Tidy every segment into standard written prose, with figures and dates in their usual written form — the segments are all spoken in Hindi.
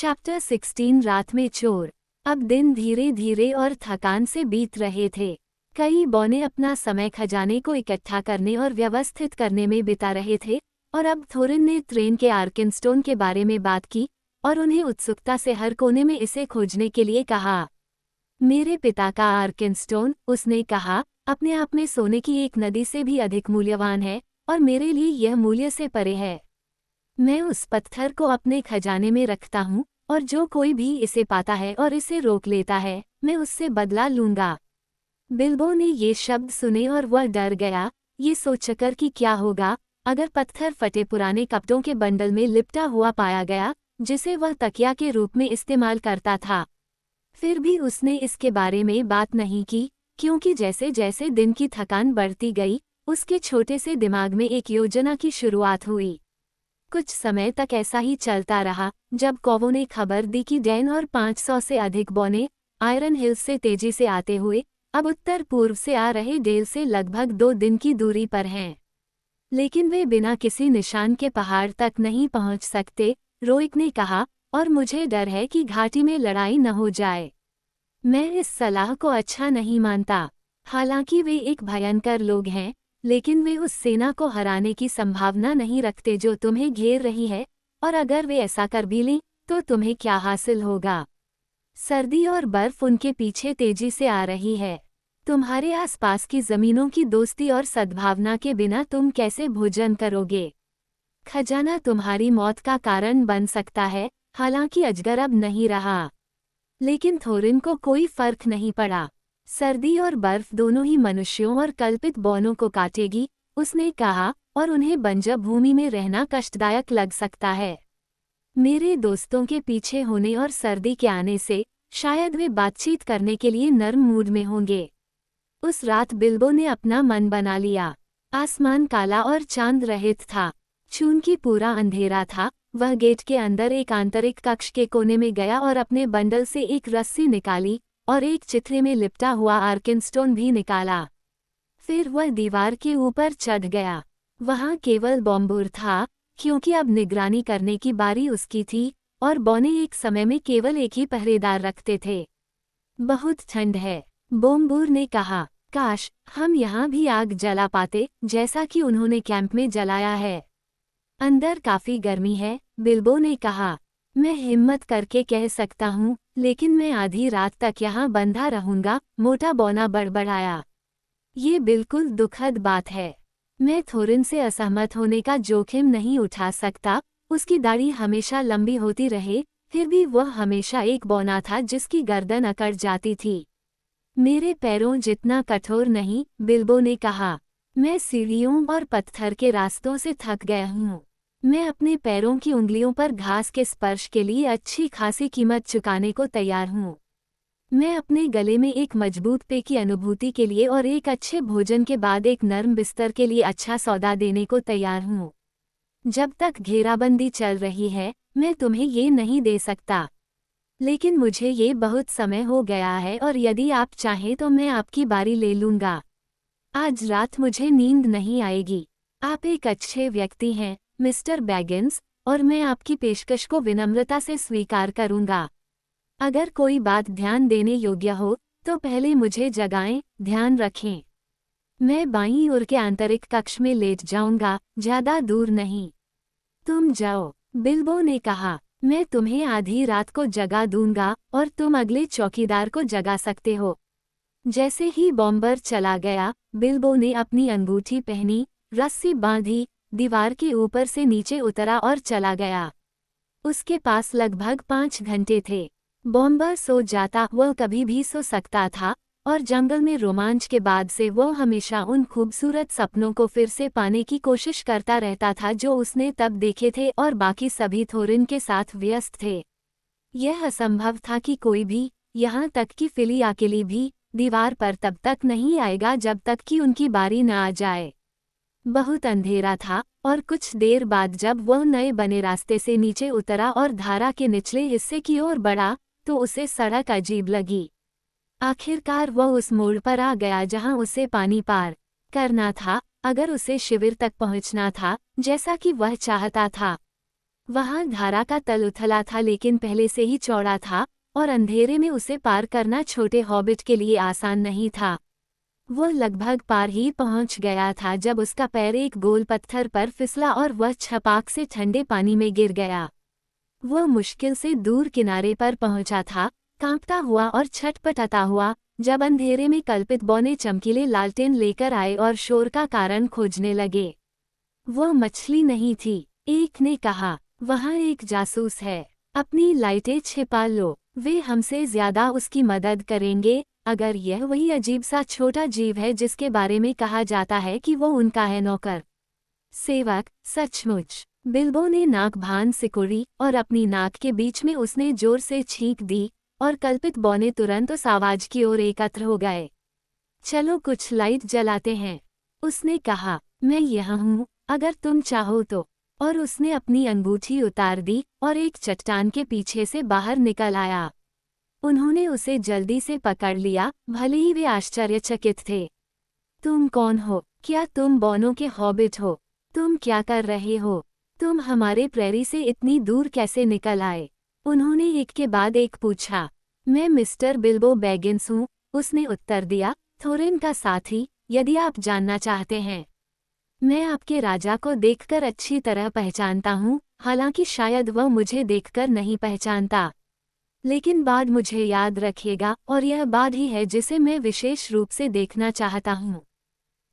चैप्टर 16 रात में चोर। अब दिन धीरे धीरे और थकान से बीत रहे थे। कई बौने अपना समय खजाने को इकट्ठा करने और व्यवस्थित करने में बिता रहे थे और अब थोरिन ने ट्रेन के आर्किनस्टोन के बारे में बात की और उन्हें उत्सुकता से हर कोने में इसे खोजने के लिए कहा। मेरे पिता का आर्किनस्टोन, उसने कहा, अपने आप में सोने की एक नदी से भी अधिक मूल्यवान है और मेरे लिए यह मूल्य से परे है। मैं उस पत्थर को अपने खजाने में रखता हूँ और जो कोई भी इसे पाता है और इसे रोक लेता है, मैं उससे बदला लूंगा। बिल्बो ने ये शब्द सुने और वह डर गया, ये सोचकर कि क्या होगा अगर पत्थर फटे पुराने कपड़ों के बंडल में लिपटा हुआ पाया गया जिसे वह तकिया के रूप में इस्तेमाल करता था। फिर भी उसने इसके बारे में बात नहीं की, क्योंकि जैसे जैसे दिन की थकान बढ़ती गई, उसके छोटे से दिमाग में एक योजना की शुरुआत हुई। कुछ समय तक ऐसा ही चलता रहा, जब कौवो ने खबर दी कि डैन और 500 से अधिक बौने आयरन हिल्स से तेजी से आते हुए अब उत्तर पूर्व से आ रहे डेल से लगभग 2 दिन की दूरी पर हैं। लेकिन वे बिना किसी निशान के पहाड़ तक नहीं पहुंच सकते, रोइक ने कहा, और मुझे डर है कि घाटी में लड़ाई न हो जाए। मैं इस सलाह को अच्छा नहीं मानता। हालांकि वे एक भयंकर लोग हैं, लेकिन वे उस सेना को हराने की संभावना नहीं रखते जो तुम्हें घेर रही है, और अगर वे ऐसा कर भी लें तो तुम्हें क्या हासिल होगा? सर्दी और बर्फ उनके पीछे तेजी से आ रही है। तुम्हारे आसपास की जमीनों की दोस्ती और सद्भावना के बिना तुम कैसे भोजन करोगे? खजाना तुम्हारी मौत का कारण बन सकता है, हालांकि अजगर अब नहीं रहा। लेकिन थोरिन को कोई फर्क नहीं पड़ा। सर्दी और बर्फ दोनों ही मनुष्यों और कल्पित बौनों को काटेगी, उसने कहा, और उन्हें बंजर भूमि में रहना कष्टदायक लग सकता है। मेरे दोस्तों के पीछे होने और सर्दी के आने से शायद वे बातचीत करने के लिए नर्म मूड में होंगे। उस रात बिल्बो ने अपना मन बना लिया। आसमान काला और चांद रहित था, चूंकि पूरा अंधेरा था। वह गेट के अंदर एक आंतरिक कक्ष के कोने में गया और अपने बंडल से एक रस्सी निकाली और एक चित्रे में लिपटा हुआ आर्किनस्टोन भी निकाला। फिर वह दीवार के ऊपर चढ़ गया। वहां केवल बॉम्बूर था, क्योंकि अब निगरानी करने की बारी उसकी थी और बौने एक समय में केवल एक ही पहरेदार रखते थे। बहुत ठंड है, बॉम्बूर ने कहा। काश हम यहाँ भी आग जला पाते, जैसा कि उन्होंने कैंप में जलाया है। अंदर काफी गर्मी है, बिल्बो ने कहा। मैं हिम्मत करके कह सकता हूँ, लेकिन मैं आधी रात तक यहाँ बंधा रहूंगा, मोटा बौना बड़बड़ाया। ये बिल्कुल दुखद बात है। मैं थोरिन से असहमत होने का जोखिम नहीं उठा सकता। उसकी दाढ़ी हमेशा लंबी होती रहे, फिर भी वह हमेशा एक बौना था जिसकी गर्दन अकड़ जाती थी। मेरे पैरों जितना कठोर नहीं, बिल्बो ने कहा। मैं सीढ़ियों और पत्थर के रास्तों से थक गया हूँ। मैं अपने पैरों की उंगलियों पर घास के स्पर्श के लिए अच्छी खासी कीमत चुकाने को तैयार हूँ। मैं अपने गले में एक मजबूत पे की अनुभूति के लिए और एक अच्छे भोजन के बाद एक नर्म बिस्तर के लिए अच्छा सौदा देने को तैयार हूँ। जब तक घेराबंदी चल रही है, मैं तुम्हें ये नहीं दे सकता। लेकिन मुझे ये बहुत समय हो गया है और यदि आप चाहें तो मैं आपकी बारी ले लूँगा। आज रात मुझे नींद नहीं आएगी। आप एक अच्छे व्यक्ति हैं, मिस्टर बैगिंस, और मैं आपकी पेशकश को विनम्रता से स्वीकार करूंगा। अगर कोई बात ध्यान देने योग्य हो तो पहले मुझे जगाएं, ध्यान रखें। मैं बाईं ओर के आंतरिक कक्ष में लेट जाऊंगा, ज्यादा दूर नहीं। तुम जाओ, बिल्बो ने कहा। मैं तुम्हें आधी रात को जगा दूंगा और तुम अगले चौकीदार को जगा सकते हो। जैसे ही बॉम्बर चला गया, बिल्बो ने अपनी अंगूठी पहनी, रस्सी बांधी, दीवार के ऊपर से नीचे उतरा और चला गया। उसके पास लगभग 5 घंटे थे। बॉम्बर सो जाता, वह कभी भी सो सकता था, और जंगल में रोमांच के बाद से वह हमेशा उन खूबसूरत सपनों को फिर से पाने की कोशिश करता रहता था जो उसने तब देखे थे और बाकी सभी थोरिन के साथ व्यस्त थे। यह असंभव था कि कोई भी, यहाँ तक कि फिली अकेली भी, दीवार पर तब तक नहीं आएगा जब तक कि उनकी बारी न आ जाए। बहुत अंधेरा था, और कुछ देर बाद जब वह नए बने रास्ते से नीचे उतरा और धारा के निचले हिस्से की ओर बढ़ा, तो उसे सड़क अजीब लगी। आखिरकार वह उस मोड़ पर आ गया जहां उसे पानी पार करना था, अगर उसे शिविर तक पहुंचना था, जैसा कि वह चाहता था। वहां धारा का तल उथला था लेकिन पहले से ही चौड़ा था और अंधेरे में उसे पार करना छोटे हॉबिट के लिए आसान नहीं था। वो लगभग पार ही पहुंच गया था जब उसका पैर एक गोल पत्थर पर फिसला और वह छपाक से ठंडे पानी में गिर गया। वह मुश्किल से दूर किनारे पर पहुंचा था, कांपता हुआ और छटपटाता हुआ, जब अंधेरे में कल्पित बौने चमकीले लालटेन लेकर आए और शोर का कारण खोजने लगे। वह मछली नहीं थी, एक ने कहा। वहाँ एक जासूस है, अपनी लाइटें छिपा लो, वे हमसे ज्यादा उसकी मदद करेंगे। अगर यह वही अजीब सा छोटा जीव है जिसके बारे में कहा जाता है कि वो उनका है नौकर सेवक, सचमुच। बिल्बो ने नाक भान सिकुड़ी और अपनी नाक के बीच में उसने जोर से छींक दी और कल्पित बौने तुरंत उस आवाज की ओर एकत्र हो गए। चलो कुछ लाइट जलाते हैं, उसने कहा। मैं यहाँ हूँ, अगर तुम चाहो तो। और उसने अपनी अंगूठी उतार दी और एक चट्टान के पीछे से बाहर निकल आया। उन्होंने उसे जल्दी से पकड़ लिया, भले ही वे आश्चर्यचकित थे। तुम कौन हो? क्या तुम बौनों के हॉबिट हो? तुम क्या कर रहे हो? तुम हमारे प्रेरी से इतनी दूर कैसे निकल आए? उन्होंने एक के बाद एक पूछा। मैं मिस्टर बिल्बो बैगिंस हूँ, उसने उत्तर दिया, थोरिन का साथी, यदि आप जानना चाहते हैं। मैं आपके राजा को देखकर अच्छी तरह पहचानता हूँ, हालांकि शायद वह मुझे देखकर नहीं पहचानता। लेकिन बाद मुझे याद रखेगा और यह बाद ही है जिसे मैं विशेष रूप से देखना चाहता हूँ।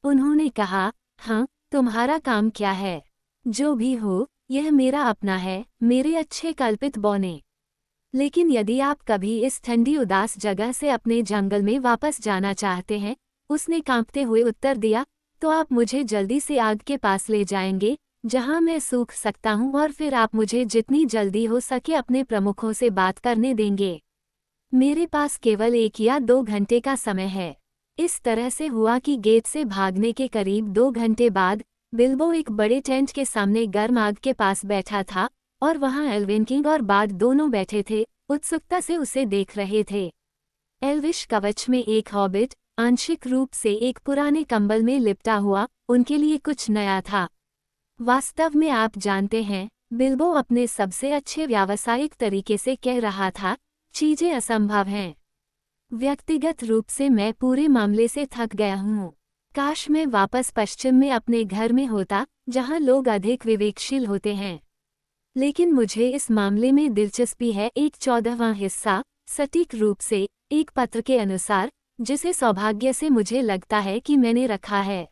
उन्होंने कहा, हाँ, तुम्हारा काम क्या है? जो भी हो, यह मेरा अपना है, मेरे अच्छे कल्पित बौने। लेकिन यदि आप कभी इस ठंडी उदास जगह से अपने जंगल में वापस जाना चाहते हैं, उसने कांपते हुए उत्तर दिया, तो आप मुझे जल्दी से आग के पास ले जाएंगे, जहां मैं सूख सकता हूं और फिर आप मुझे जितनी जल्दी हो सके अपने प्रमुखों से बात करने देंगे। मेरे पास केवल 1 या 2 घंटे का समय है। इस तरह से हुआ कि गेट से भागने के करीब 2 घंटे बाद बिल्बो एक बड़े टेंट के सामने गर्म आग के पास बैठा था और वहां एल्विन किंग और बार्ड दोनों बैठे थे, उत्सुकता से उसे देख रहे थे। एल्विश कवच में एक हॉबिट, आंशिक रूप से एक पुराने कंबल में लिपटा हुआ, उनके लिए कुछ नया था। वास्तव में आप जानते हैं, बिल्बो अपने सबसे अच्छे व्यावसायिक तरीके से कह रहा था, चीजें असंभव हैं। व्यक्तिगत रूप से मैं पूरे मामले से थक गया हूँ। काश मैं वापस पश्चिम में अपने घर में होता, जहाँ लोग अधिक विवेकशील होते हैं। लेकिन मुझे इस मामले में दिलचस्पी है। 1/14वां हिस्सा, सटीक रूप से, एक पत्र के अनुसार, जिसे सौभाग्य से मुझे लगता है कि मैंने रखा है।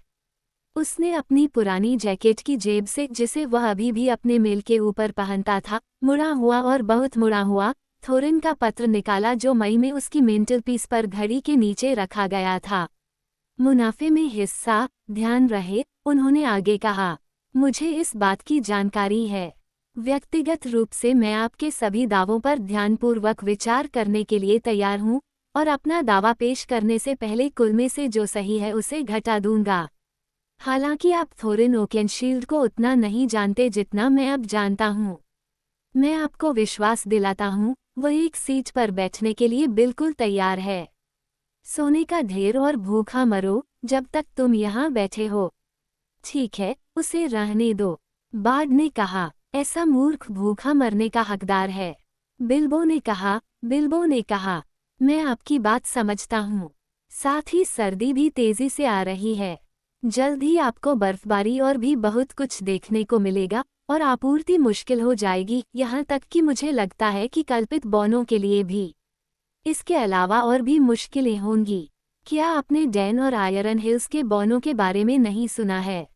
उसने अपनी पुरानी जैकेट की जेब से, जिसे वह अभी भी अपने मेल के ऊपर पहनता था, मुड़ा हुआ और बहुत मुड़ा हुआ थोरिन का पत्र निकाला जो मई में उसकी मेंटल पीस पर घड़ी के नीचे रखा गया था। मुनाफे में हिस्सा, ध्यान रहे, उन्होंने आगे कहा। मुझे इस बात की जानकारी है। व्यक्तिगत रूप से मैं आपके सभी दावों पर ध्यानपूर्वक विचार करने के लिए तैयार हूँ और अपना दावा पेश करने से पहले कुल में से जो सही है उसे घटा दूंगा। हालांकि आप थोरिन ओकेनशील्ड को उतना नहीं जानते जितना मैं अब जानता हूँ। मैं आपको विश्वास दिलाता हूँ, वह एक सीट पर बैठने के लिए बिल्कुल तैयार है। सोने का ढेर और भूखा मरो, जब तक तुम यहाँ बैठे हो। ठीक है, उसे रहने दो, बार्ड ने कहा। ऐसा मूर्ख भूखा मरने का हकदार है, बिल्बो ने कहा। मैं आपकी बात समझता हूँ। साथ ही सर्दी भी तेजी से आ रही है। जल्द ही आपको बर्फबारी और भी बहुत कुछ देखने को मिलेगा और आपूर्ति मुश्किल हो जाएगी, यहाँ तक कि मुझे लगता है कि कल्पित बौनों के लिए भी। इसके अलावा और भी मुश्किलें होंगी। क्या आपने डैन और आयरन हिल्स के बौनों के बारे में नहीं सुना है?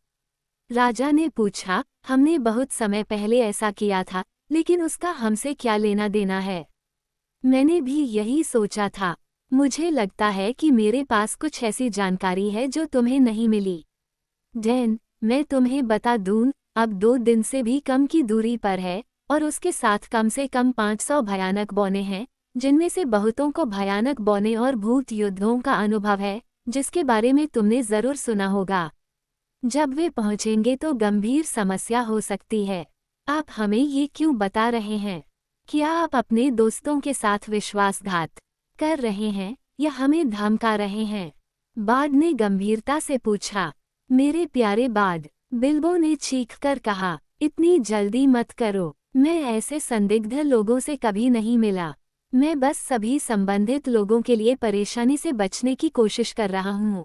राजा ने पूछा। हमने बहुत समय पहले ऐसा किया था, लेकिन उसका हमसे क्या लेना देना है? मैंने भी यही सोचा था। मुझे लगता है कि मेरे पास कुछ ऐसी जानकारी है जो तुम्हें नहीं मिली। डैन, मैं तुम्हें बता दूं, अब 2 दिन से भी कम की दूरी पर है और उसके साथ कम से कम 500 भयानक बौने हैं, जिनमें से बहुतों को भयानक बौने और भूत युद्धों का अनुभव है, जिसके बारे में तुमने जरूर सुना होगा। जब वे पहुंचेंगे तो गंभीर समस्या हो सकती है। आप हमें ये क्यों बता रहे हैं? क्या आप अपने दोस्तों के साथ विश्वासघात कर रहे हैं या हमें धमका रहे हैं? बार्ड ने गंभीरता से पूछा। मेरे प्यारे बार्ड, बिल्बो ने चीखकर कहा, इतनी जल्दी मत करो। मैं ऐसे संदिग्ध लोगों से कभी नहीं मिला। मैं बस सभी संबंधित लोगों के लिए परेशानी से बचने की कोशिश कर रहा हूँ।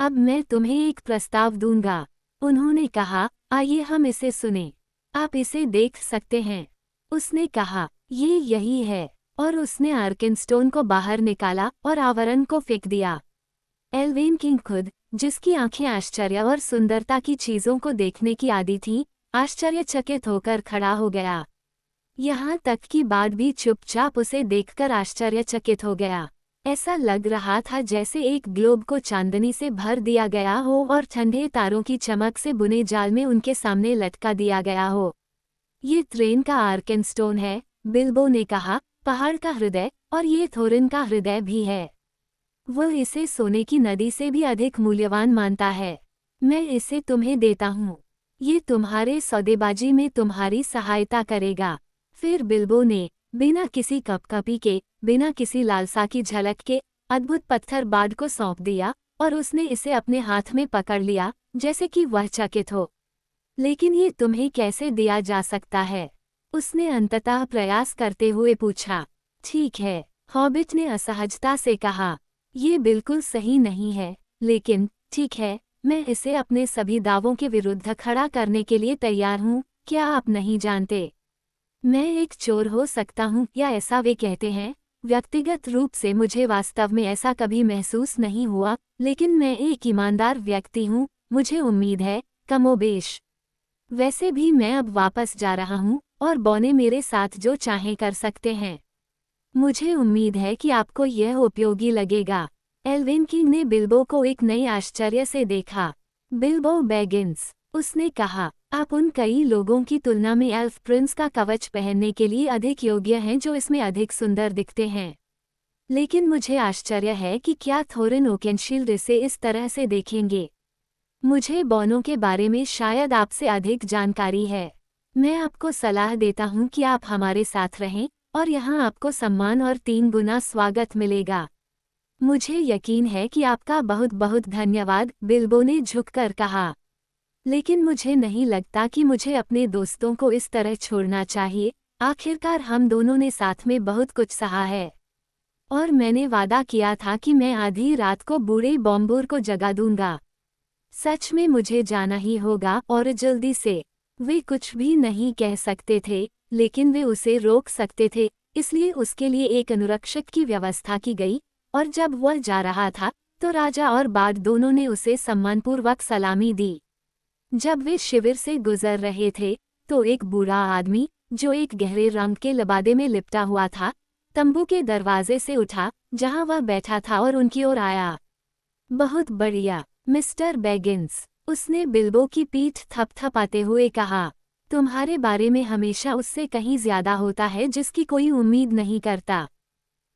अब मैं तुम्हें एक प्रस्ताव दूंगा। उन्होंने कहा, आइए हम इसे सुने। आप इसे देख सकते हैं। उसने कहा, ये यही है, और उसने आर्किनस्टोन को बाहर निकाला और आवरण को फेंक दिया। एल्वेन किंग खुद, जिसकी आंखें आश्चर्य और सुंदरता की चीजों को देखने की आदी थीं, आश्चर्यचकित होकर खड़ा हो गया। यहाँ तक कि बाद भी चुपचाप उसे देखकर आश्चर्यचकित हो गया। ऐसा लग रहा था जैसे एक ग्लोब को चांदनी से भर दिया गया हो और ठंडे तारों की चमक से बुने जाल में उनके सामने लटका दिया गया हो। ये ट्रेन का आर्केनस्टोन है, बिल्बो ने कहा, पहाड़ का हृदय, और ये थोरिन का हृदय भी है। वह इसे सोने की नदी से भी अधिक मूल्यवान मानता है। मैं इसे तुम्हें देता हूँ। ये तुम्हारे सौदेबाजी में तुम्हारी सहायता करेगा। फिर बिल्बो ने, बिना किसी कपकपी के, बिना किसी लालसा की झलक के, अद्भुत पत्थर बाड को सौंप दिया, और उसने इसे अपने हाथ में पकड़ लिया, जैसे कि वह चकित हो। लेकिन ये तुम्हें कैसे दिया जा सकता है? उसने अंततः प्रयास करते हुए पूछा। ठीक है, हॉबिट ने असहजता से कहा, ये बिल्कुल सही नहीं है, लेकिन ठीक है, मैं इसे अपने सभी दावों के विरुद्ध खड़ा करने के लिए तैयार हूँ। क्या आप नहीं जानते? मैं एक चोर हो सकता हूँ, या ऐसा वे कहते हैं। व्यक्तिगत रूप से मुझे वास्तव में ऐसा कभी महसूस नहीं हुआ, लेकिन मैं एक ईमानदार व्यक्ति हूँ, मुझे उम्मीद है, कमोबेश। वैसे भी मैं अब वापस जा रहा हूँ, और बौने मेरे साथ जो चाहें कर सकते हैं। मुझे उम्मीद है कि आपको यह उपयोगी लगेगा। एल्विन किंग ने बिल्बो को एक नए आश्चर्य से देखा। बिल्बो बैगिंस, उसने कहा, आप उन कई लोगों की तुलना में एल्फ प्रिंस का कवच पहनने के लिए अधिक योग्य हैं जो इसमें अधिक सुंदर दिखते हैं। लेकिन मुझे आश्चर्य है कि क्या थोरिन ओकेनशील्ड इसे इस तरह से देखेंगे। मुझे बौनों के बारे में शायद आपसे अधिक जानकारी है। मैं आपको सलाह देता हूँ कि आप हमारे साथ रहें, और यहाँ आपको सम्मान और 3 गुना स्वागत मिलेगा। मुझे यकीन है कि आपका बहुत बहुत धन्यवाद, बिल्बो ने झुककर कहा। लेकिन मुझे नहीं लगता कि मुझे अपने दोस्तों को इस तरह छोड़ना चाहिए। आखिरकार हम दोनों ने साथ में बहुत कुछ सहा है। और मैंने वादा किया था कि मैं आधी रात को बूढ़े बॉम्बूर को जगा दूंगा। सच में मुझे जाना ही होगा, और जल्दी से। वे कुछ भी नहीं कह सकते थे, लेकिन वे उसे रोक सकते थे, इसलिए उसके लिए एक अनुरक्षक की व्यवस्था की गई, और जब वह जा रहा था, तो राजा और बाड दोनों ने उसे सम्मानपूर्वक सलामी दी। जब वे शिविर से गुजर रहे थे, तो एक बूढ़ा आदमी, जो एक गहरे रंग के लबादे में लिपटा हुआ था, तंबू के दरवाजे से उठा, जहां वह बैठा था, और उनकी ओर आया। बहुत बढ़िया, मिस्टर बैगिंस, उसने बिल्बो की पीठ थपथपाते हुए कहा। तुम्हारे बारे में हमेशा उससे कहीं ज्यादा होता है जिसकी कोई उम्मीद नहीं करता।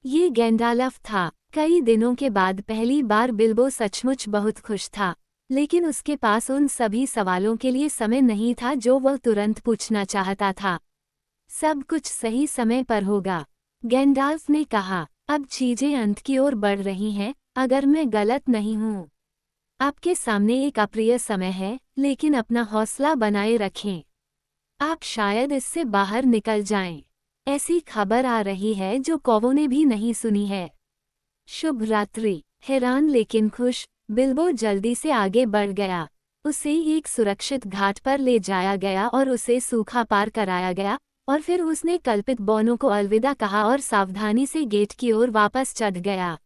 ये गैंडालफ था। कई दिनों के बाद पहली बार बिल्बो सचमुच बहुत खुश था, लेकिन उसके पास उन सभी सवालों के लिए समय नहीं था जो वह तुरंत पूछना चाहता था। सब कुछ सही समय पर होगा, गैंडाल्फ ने कहा। अब चीजें अंत की ओर बढ़ रही हैं, अगर मैं गलत नहीं हूँ। आपके सामने एक अप्रिय समय है, लेकिन अपना हौसला बनाए रखें। आप शायद इससे बाहर निकल जाएं। ऐसी खबर आ रही है जो कौवों ने भी नहीं सुनी है। शुभ रात्रि। हैरान लेकिन खुश, बिल्बो जल्दी से आगे बढ़ गया। उसे एक सुरक्षित घाट पर ले जाया गया और उसे सूखा पार कराया गया, और फिर उसने कल्पित बौनों को अलविदा कहा और सावधानी से गेट की ओर वापस चढ़ गया।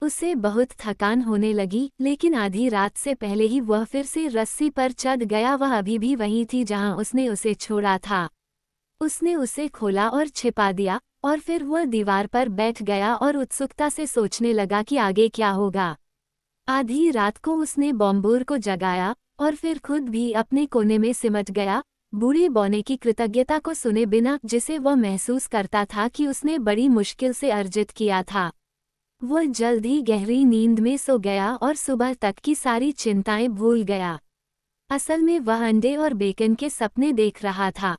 उसे बहुत थकान होने लगी, लेकिन आधी रात से पहले ही वह फिर से रस्सी पर चढ़ गया। वह अभी भी वहीं थी जहां उसने उसे छोड़ा था। उसने उसे खोला और छिपा दिया, और फिर वह दीवार पर बैठ गया और उत्सुकता से सोचने लगा कि आगे क्या होगा। आधी रात को उसने बॉम्बूर को जगाया, और फिर खुद भी अपने कोने में सिमट गया, बूढ़े बौने की कृतज्ञता को सुने बिना, जिसे वह महसूस करता था कि उसने बड़ी मुश्किल से अर्जित किया था। वह जल्द ही गहरी नींद में सो गया और सुबह तक की सारी चिंताएं भूल गया। असल में वह अंडे और बेकन के सपने देख रहा था।